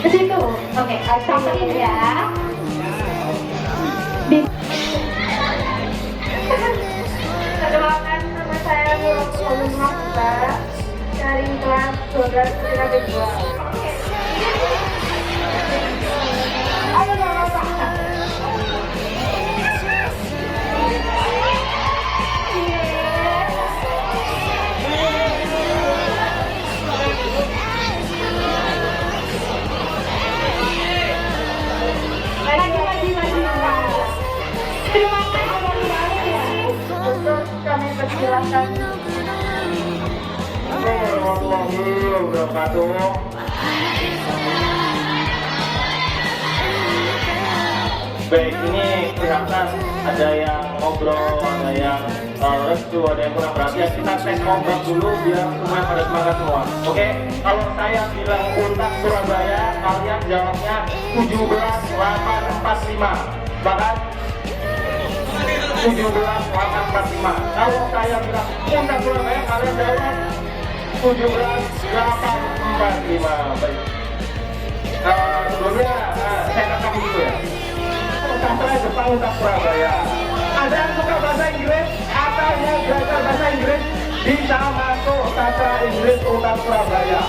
Ke situ. Oke, samperin ya. Perkenalkan, nama saya Nurul Hamza dari kelas 12 Tingkat 2. Oke. Ayo Bapak. Terima kasih. Untuk kami persilahkan. Warahmatullahi wabarakatuh. Baik, ini kelihatan ada yang ngobrol, ada yang restu, ada yang kurang perhatian. Kita tes ngobrol dulu biar semuanya pada semangat semua. Oke, kalau saya bilang Untak Surabaya, kalian jawabnya 17845. Bahkan 17845. Kalau saya bilang Untak Surabaya, kalian jawab 17845. Baik. Sebelumnya saya rekam dulu ya. Sastra Jepang Untak Surabaya. Ada yang suka bahasa Inggris atau yang belajar bahasa Inggris bisa masuk Sastra Inggris Untak Surabaya.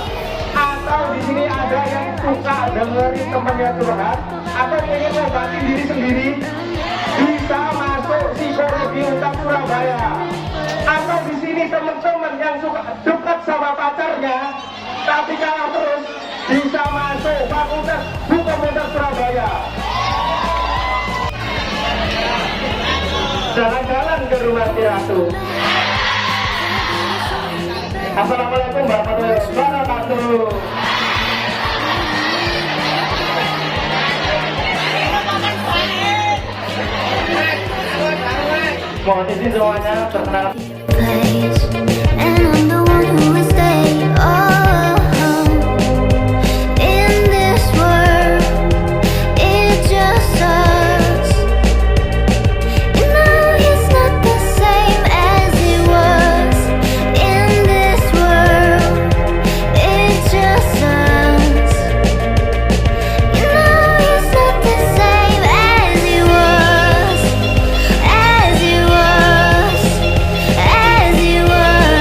Atau di sini ada yang suka dengerin temannya curhat atau ingin ngobatin diri sendiri bisa masuk Psikologi Untak Surabaya. Atau di sini teman-teman yang suka dekat sama pacarnya tapi kalah terus bisa masuk Fakultas Hukum Untak Surabaya. Jalan-jalan ke rumah si Ratu. Assalamualaikum warahmatullahi wabarakatuh. Mohon izin semuanya perkenalan. And I'm the one who will stay. Oh, in this world, it just us. You know it's not the same as it was. In this world, it's just us. You know it's not the same as it was. As it was. As it was.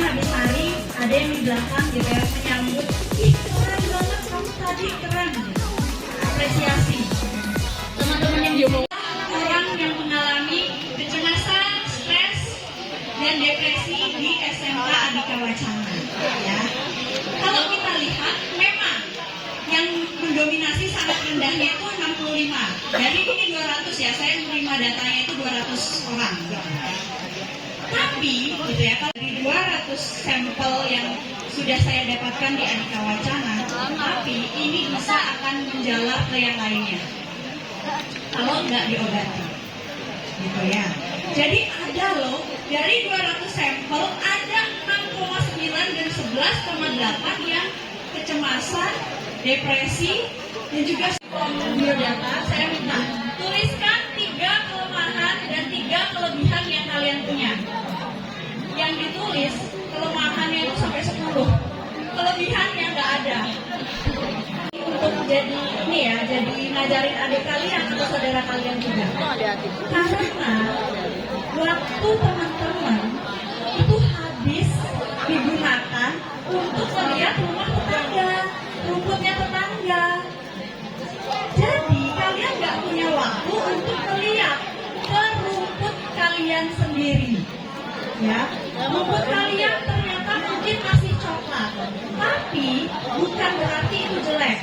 habis lari ada yang di belakang gitu ya menyambut, ih keren banget kamu tadi, keren gitu. Apresiasi teman-teman yang orang yang mengalami kecemasan, stres, dan depresi di SMK Andika Wacana ya. Kalau kita lihat memang yang mendominasi sangat rendahnya itu 65. Dari ini 200 ya, saya menerima datanya itu 200 orang. Tapi gitu ya, kalau dari 200 sampel yang sudah saya dapatkan di Andika Wacana, tapi ini bisa akan menjalar ke yang lainnya kalau nggak diobati, gitu ya. Jadi ada loh, dari 200 sampel ada 6,9 dan 11,8 yang kecemasan, depresi, dan juga biodata. Saya minta tuliskan 3 kelemahan dan 3 kelebihan yang kalian punya. Yang ditulis kelemahannya itu sampai 10, kelebihannya nggak ada. Untuk jadi ini ya, jadi ngajarin adik kalian atau saudara kalian juga. Karena waktu teman-teman itu habis digunakan untuk melihat rumah tetangga, rumputnya tetangga. Jadi kalian nggak punya waktu untuk melihat ke rumput kalian sendiri. Ya, rumput kalian ternyata mungkin masih coklat, tapi bukan berarti itu jelek.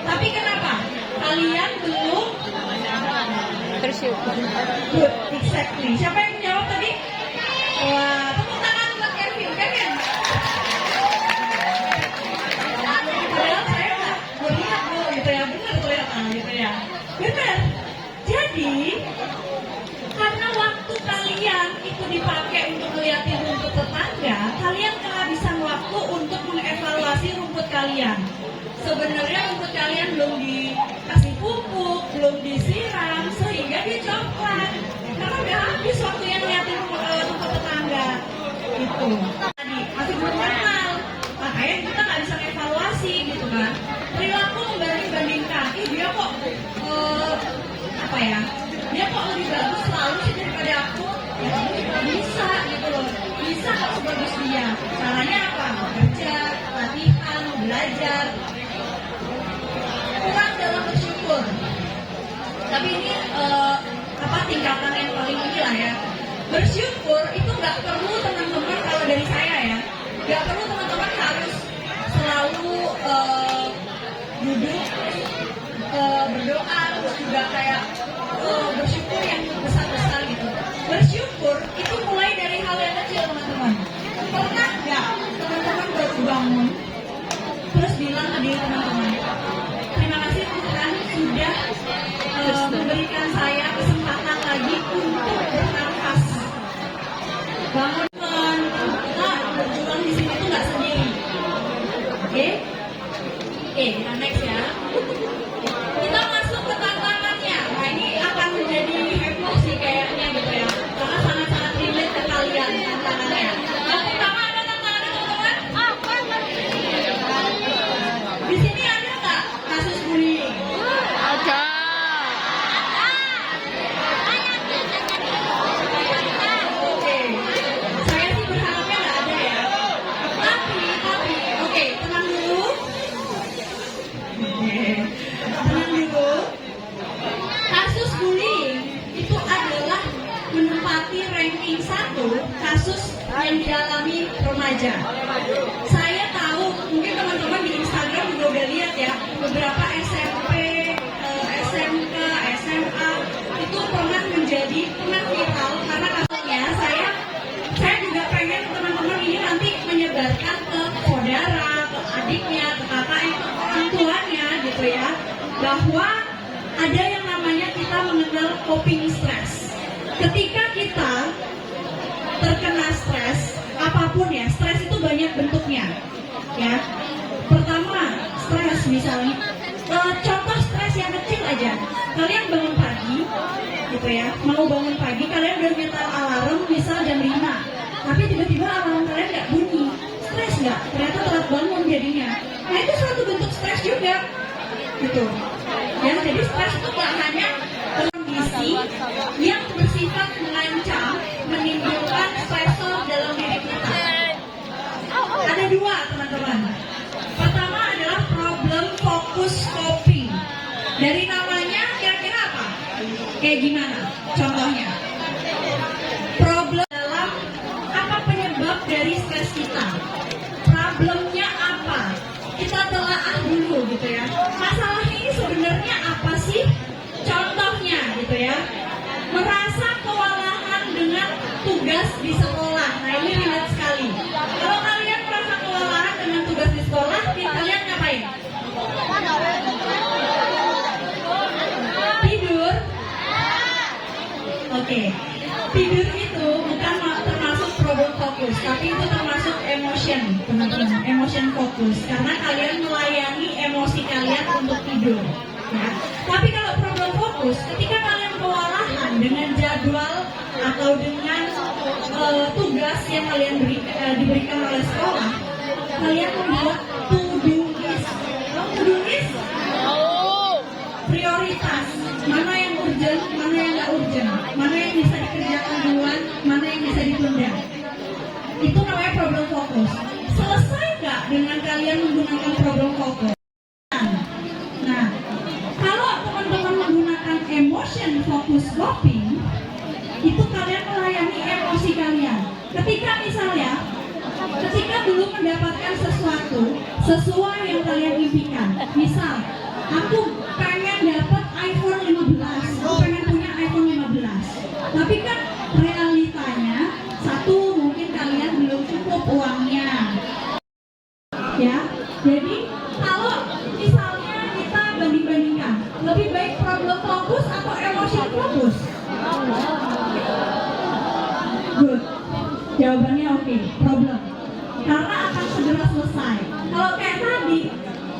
Tapi kenapa? Kalian belum bersyukur. good, exactly. Siapa yang menjawab tadi? Wah, tepuk tangan buat Kevin. Kevin. Padahal saya nggak melihat dulu gitu ya, benar kelihatan gitu ya. Benar. Jadi karena waktu kalian itu dipakai untuk melihatin rumput tetangga, kalian kehabisan waktu untuk mengevaluasi rumput kalian. Sebenarnya rumput kalian belum dikasih pupuk, belum disiram, sehingga dia coklat. Karena udah habis waktu yang ngeliatin rumput tetangga. Gitu. Tadi masih belum kenal, makanya kita nggak bisa evaluasi gitu kan. Perilaku membanding-bandingkan, dia kok apa ya? Dia kok lebih bagus selalu sih daripada aku? Ya kamu juga bisa gitu loh. Bisa kok sebagus dia. Caranya apa? Bekerja, latihan, belajar. Kurang dalam bersyukur. Tapi ini tingkatan yang paling tinggi lah ya. Bersyukur itu nggak perlu teman-teman, kalau dari saya ya, nggak perlu teman-teman harus selalu duduk berdoa terus juga kayak bersyukur yang besar-besar gitu. Bersyukur itu mulai dari hal yang kecil teman-teman. Pernah nggak teman-teman baru bangun terus bilang ke diri teman-teman, terima kasih Tuhan sudah memberikan saya kesempatan lagi untuk bernafas. Bangun kan, kita berjuang di sini tuh nggak sendiri. Oke, kita next ya. Kita masuk ke tantangannya. Nah ini akan menjadi heboh sih kayaknya gitu ya, karena sangat-sangat relate ke kalian tantangannya. Yang pertama ada tantangannya teman-teman. Di sini ada nggak kasus bullying? Ada. Oke, saya sih berharapnya nggak ada ya. Tapi, oke, tenang dulu. Tenang dulu. Kasus bullying itu adalah menempati ranking 1 kasus yang dialami remaja. Saya tahu, mungkin teman-teman di Instagram juga udah lihat ya, beberapa SMP, SMK, SMA itu pernah viral karena kasusnya. Saya juga pengen teman-teman ini nanti menyebarkan ke saudara, ke adiknya, ke kakaknya, ke orang tuanya gitu ya, bahwa ada yang namanya kita mengenal coping stress. Ketika kita terkena stres, apapun ya, stres itu banyak bentuknya ya. Pertama, stres misalnya, contoh stres yang kecil aja, kalian bangun pagi gitu ya, mau bangun pagi, kalian udah nyetel alarm misal jam 5, tapi tiba-tiba alarm kalian nggak bunyi, stres nggak? Ternyata telat bangun jadinya. Nah itu suatu bentuk stres juga gitu ya. Jadi stres itu nggak hanya kondisi yang bersifat mengancam, menimbulkan stresor dalam diri kita, gimana? Contohnya, problem dalam apa penyebab dari stres kita? Problemnya apa? Kita telaah dulu gitu ya. Masalah ini sebenarnya apa sih? Contohnya gitu ya. Merasa kewalahan dengan tugas di sekolah. Nah ini relate sekali. Kalau kalian merasa kewalahan dengan tugas di sekolah, kalian ngapain? Tidur. Oke. Tidur itu bukan termasuk problem fokus, tapi itu termasuk emotion, teman-teman. Emotion fokus. Karena kalian melayani emosi kalian untuk tidur. Ya. Tapi kalau problem fokus, ketika kalian kewalahan dengan jadwal atau dengan tugas yang kalian diberikan oleh sekolah, kalian membuat to-do list. To-do list? Prioritas. Mana yang urgent, mana yang nggak urgent, mana yang bisa dikerjakan duluan, mana yang bisa ditunda. Itu namanya problem fokus. Selesai nggak dengan kalian menggunakan problem fokus? Nah, kalau teman-teman menggunakan emotion focus coping, itu kalian melayani emosi kalian. Ketika misalnya, ketika belum mendapatkan sesuatu sesuai yang kalian impikan, misal, aku pengen dapat iPhone 15, aku pengen punya iPhone 15, tapi kan realitanya, satu mungkin kalian belum cukup uangnya, ya. Jadi kalau misalnya kita banding-bandingkan, lebih baik problem fokus atau emotion fokus? Good. Jawabannya oke, problem. Karena akan segera selesai. Kalau kayak tadi,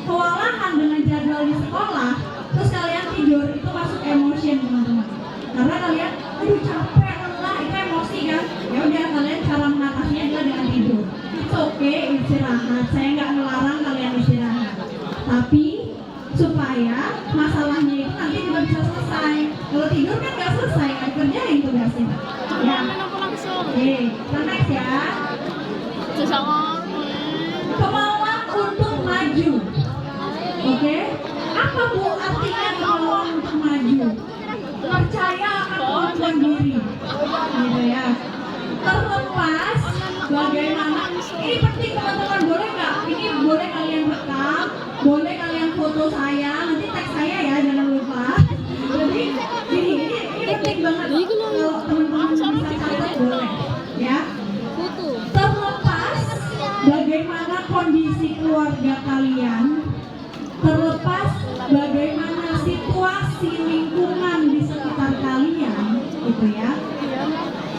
kewalahan dengan jadwal di sekolah, terus kalian tidur, itu masuk emotion, teman-teman. Karena kalian, aduh capek, lelah, itu emosi kan? Ya udah, kalian cara mengatasinya adalah dengan tidur. It's okay, istirahat. Saya nggak melarang kalian istirahat. Tapi supaya masalahnya itu nanti juga bisa selesai. Kalau tidur kan nggak selesai, nggak kerjain tugasnya. Ya. Oke, next ya. Kemauan untuk maju. Oke, apa bu artinya kemauan untuk maju? Percaya akan kemampuan diri, gitu ya. Terlepas bagaimana, ini penting teman-teman, boleh nggak? Ini boleh kalian rekam, boleh kalian foto saya, nanti tag saya ya, jangan lupa. Jadi ini penting banget. Kalau teman-teman bisa catat boleh, ya. Terlepas bagaimana kondisi keluarga kalian, terlepas bagaimana situasi lingkungan di sekitar kalian, gitu ya,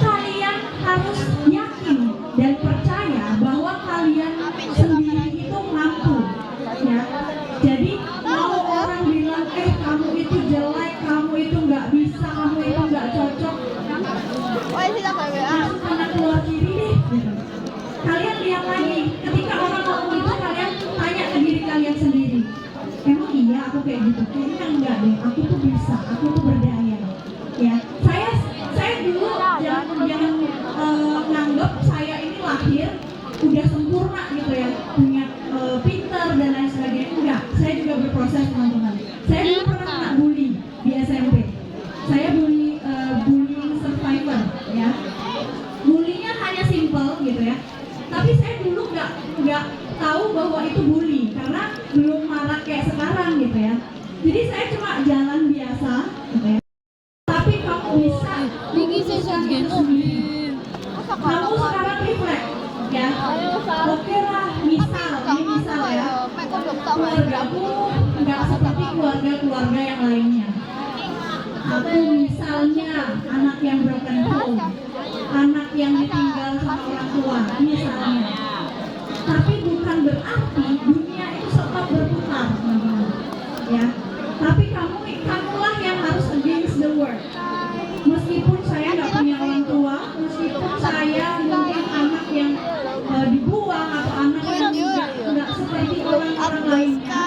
kalian harus yakin dan percaya bahwa kalian sendiri itu mampu, ya. Jadi kalau orang bilang kamu itu jelek, kamu itu nggak bisa, kamu itu nggak cocok, masuk kanan keluar kiri deh, gitu. Kalian lihat lagi, ketika orang ngomong itu kalian tanya ke diri kalian sendiri, emang iya aku kayak gitu? Kayaknya enggak deh, aku tuh bisa, aku tuh berdaya, ya. Saya dulu jangan nganggep saya ini lahir udah sempurna gitu ya, punya pinter dan lain sebagainya. Enggak, saya juga berproses, teman-teman. Saya dulu pernah kena bully di SMP. Saya bullying survivor, ya. Bullynya hanya simple gitu ya. Tapi saya dulu nggak tahu bahwa itu bully karena belum marak kayak sekarang gitu ya. Jadi saya cuma jalan biasa gitu ya. Tapi kamu bisa memutuskan itu sendiri. Kamu sekarang reflect ya. Oke lah, misal ya, keluargaku nggak seperti keluarga yang lainnya. Aku misalnya anak yang broken home, anak yang ditinggal sama orang tua, misalnya. Tapi bukan berarti dunia itu tetap berputar, teman-teman. Ya, tapi kamulah yang harus against the world. Meskipun saya nggak punya orang tua, meskipun saya mungkin anak yang dibuang atau anak yang nggak seperti orang-orang lainnya,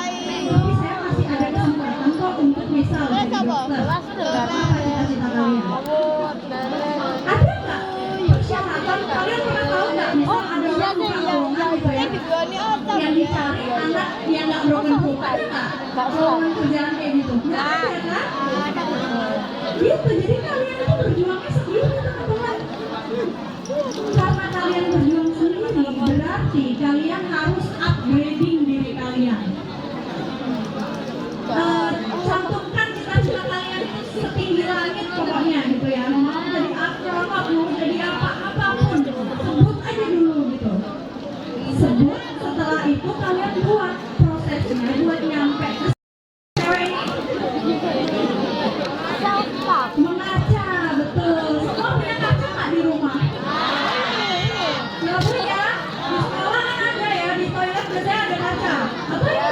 tapi saya masih ada kesempatan kok untuk misal jadi dokter. Apa cita-cita kalian? Ada nggak persyaratan? Kalian pernah tahu nggak? Misal ada orang buka lowongan gitu ya, yang dicari anak yang nggak broken home, ada nggak? Lowongan kerjaan kayak gitu? Nggak ada kan? Gitu, jadi kalian itu berjuangnya sendiri teman-teman. Karena kalian berjuang sendiri, berarti kalian harus upgrading diri kalian. Cantumkan cita-cita kalian itu setinggi langit pokoknya gitu ya. Mau jadi apa, mau jadi apapun, sebut aja dulu gitu. Sebut, setelah itu kalian buat prosesnya buat nyampe ke cewek ini. Mengaca, betul. Semua punya kaca nggak di rumah? Nggak punya? Di sekolah kan ada ya, di toilet biasanya ada kaca. Atau ya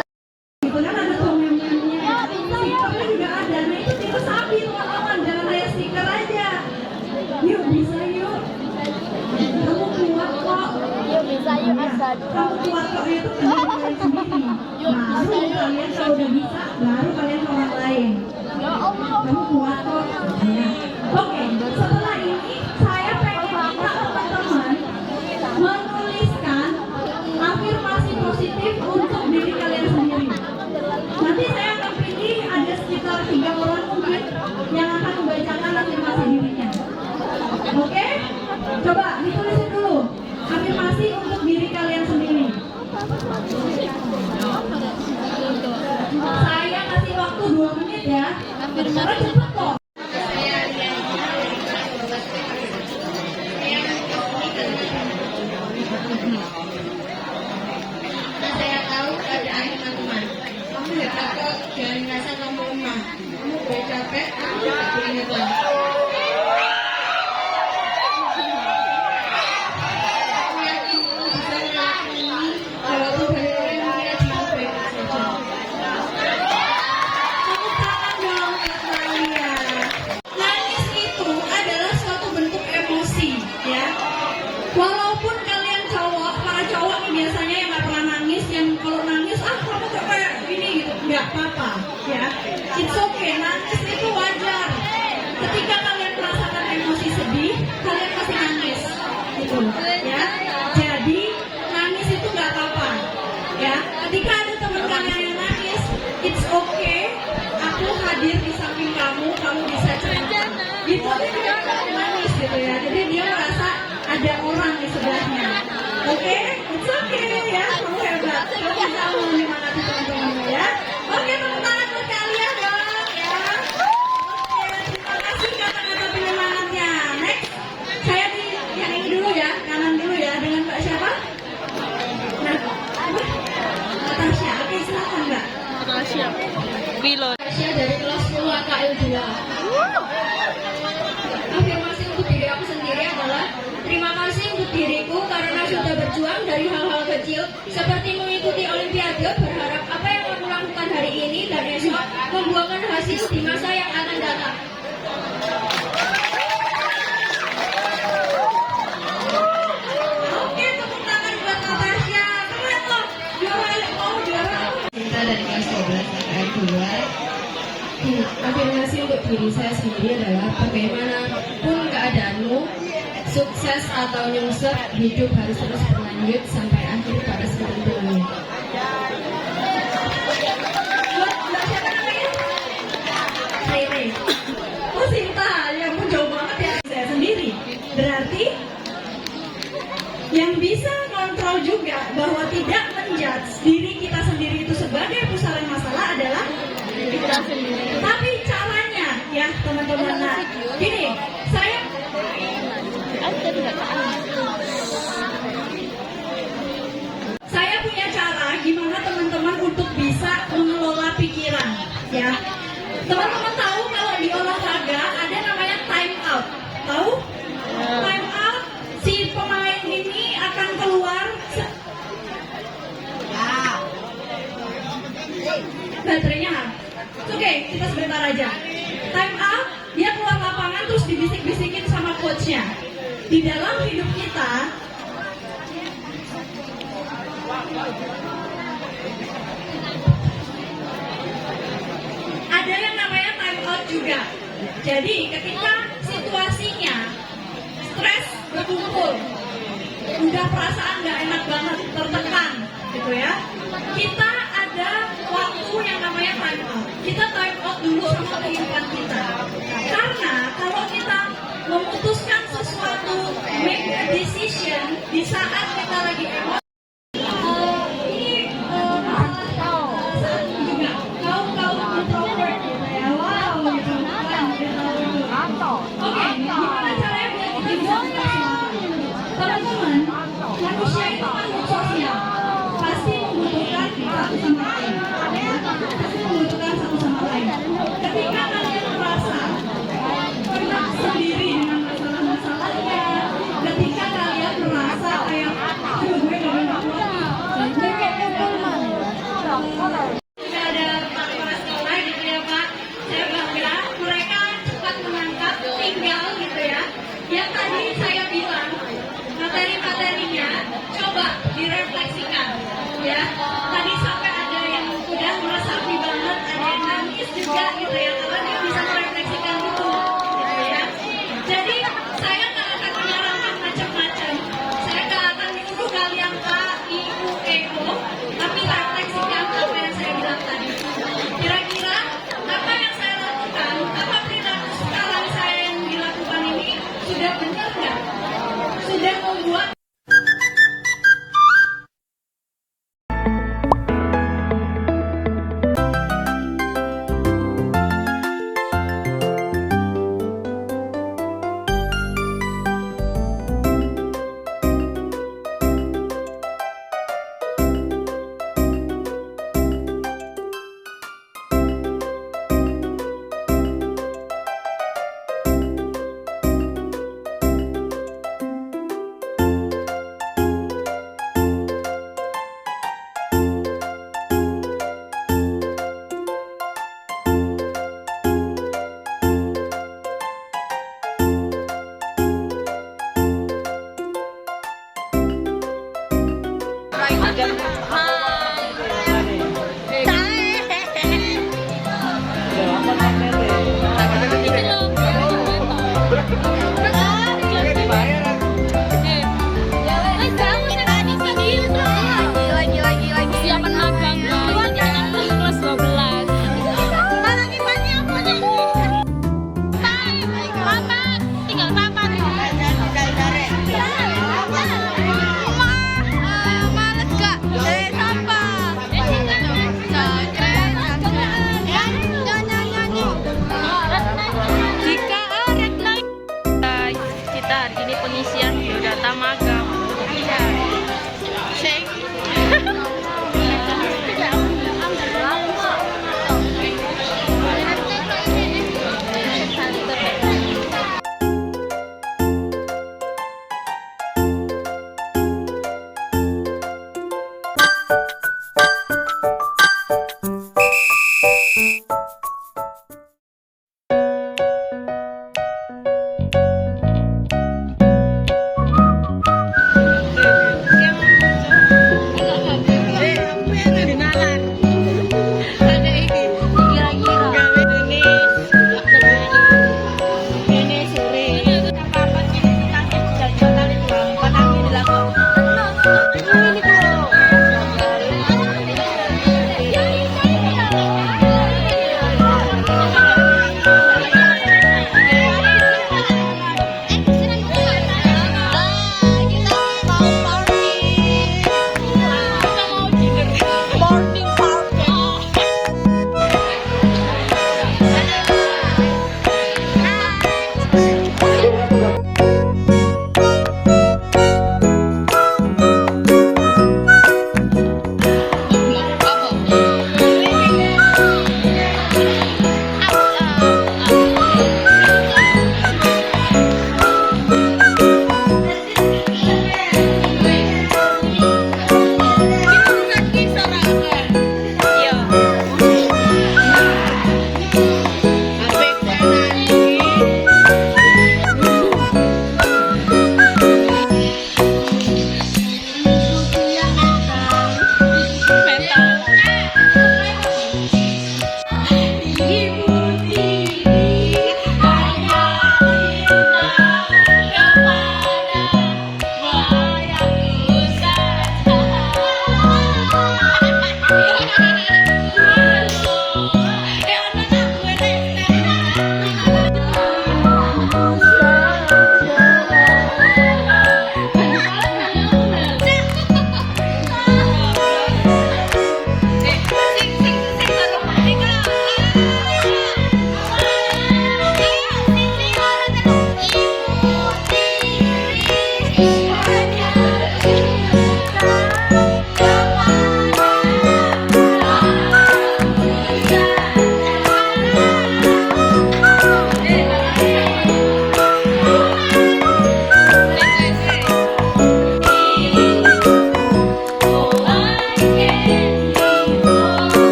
gitu kan ada tuh meme-nya. Stikernya juga ada. Nah itu tipe sapi teman-teman, jangan kayak stiker aja. Yuk bisa yuk. Kamu kuat kok. Kamu kuat kok itu kerja kalian sendiri. Baru kalian kalau udah bisa, baru kalian ke orang lain. Kamu kuat kok. Ya. Oke, setelah ini saya pengen minta teman-teman menuliskan afirmasi positif untuk diri kalian sendiri. Nanti saya akan pilih ada sekitar 3 orang mungkin yang akan membacakan afirmasi dirinya. Oke? Coba ditulisin dulu afirmasi untuk diri kalian sendiri. Saya kasih waktu 2 menit ya. Karena cepet kok. Saya tahu keadaan teman-teman. Kamu hebat kok, jangan merasa kamu lemah. Kamu boleh capek, kamu tidak keringetan. Aku yakin kamu bisa melakukan ini walaupun banyak orang yang mengira dirimu baik-baik saja. Tepuk tangan dong buat Malia. Nangis itu adalah suatu bentuk emosi, ya. Walaupun kalian cowok, para cowok nih biasanya yang nggak pernah nangis, yang kalau nangis kamu kok kayak gini gitu, nggak apa-apa, ya. It's okay, nangis itu wajar. Ketika kalian merasakan emosi sedih, kalian pasti nangis, gitu, ya. Jadi nangis itu nggak apa-apa, ya. Ketika ada teman kalian yang nangis, it's okay. Aku hadir di samping kamu, kamu bisa cerita. Gitu aja dia nggak nangis gitu ya. Jadi dia merasa ada orang di sebelahnya. Oke, it's okay ya. Kamu hebat. Kamu bisa menyemangati teman-temanmu ya. Oke, tepuk tangan buat kalian dong ya. Oke, terima kasih kata-kata penyemangatnya. Next, saya di yang ini dulu ya, kanan dulu ya, dengan Mbak siapa? Nah, Natasha. Oke, silakan Mbak. Tasya dari kelas 10 AKL 2. Afirmasi untuk diri aku sendiri adalah terima kasih untuk diriku karena sudah berjuang dari hal-hal kecil seperti mengikuti olimpiade, berharap apa yang aku lakukan hari ini dan esok membuahkan hasil di masa yang akan datang. Oke, tepuk tangan buat Natasha. Keren loh. Juara. Cinta dari kelas 12 AKL 2. Afirmasi untuk diri saya sendiri adalah bagaimanapun keadaanmu, sukses atau nyungsep, hidup harus terus berlanjut sampai akhir batas ketentuannya. Buat Mbak siapa namanya? Rere. Oh Sinta, ya ampun jauh banget ya. Saya sendiri. Berarti yang bisa kontrol juga bahwa tidak menjudge diri kita sendiri itu sebagai pusaran masalah adalah kita sendiri. Tapi caranya ya teman-teman, nah gini, saya punya cara gimana teman-teman untuk bisa mengelola pikiran ya. Teman-teman tahu kalau di olahraga ada namanya time out. Tahu? Time out, si pemain ini akan keluar baterainya. Oke, kita sebentar aja. Time out, dia keluar lapangan terus dibisik-bisikin sama coachnya. Di dalam hidup kita, ada yang namanya time out juga. Jadi ketika situasinya stres berkumpul, udah perasaan nggak enak banget, tertekan, gitu ya. Kita ada ada waktu yang namanya time out. Kita time out dulu sama kehidupan kita. Karena kalau kita memutuskan sesuatu, make a decision di saat kita lagi emosi, ini saat juga kaum introvert gitu ya, wow gitu kan. Oke, gimana caranya biar kita bisa bersuara? Teman-teman, manusia itu makhluk sosial, pasti membutuhkan satu sama lain. Pasti membutuhkan satu sama lain. Ketika kalian merasa pernah sendiri dengan masalah-masalahnya, ketika kalian merasa kayak, aduh gue gak bisa kuat, tidak ada kepala sekolah gitu ya Pak. Saya bangga, mereka cepat menangkap, tinggal gitu ya. Yang tadi saya bilang, materi-materinya coba direfleksikan ya. Tadi sampai ada yang udah meresapi banget, ada yang nangis juga gitu ya, karena dia bisa merefleksikan itu gitu ya. Jadi saya nggak akan menyarankan macam-macam, saya nggak akan menyuruh kalian A, I, U, E, O, tapi refleksikan apa yang saya bilang tadi. Kira-kira apa yang saya lakukan, apa perilaku sekarang saya yang dilakukan ini sudah benar nggak? Sudah membuat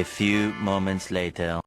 A few moments later.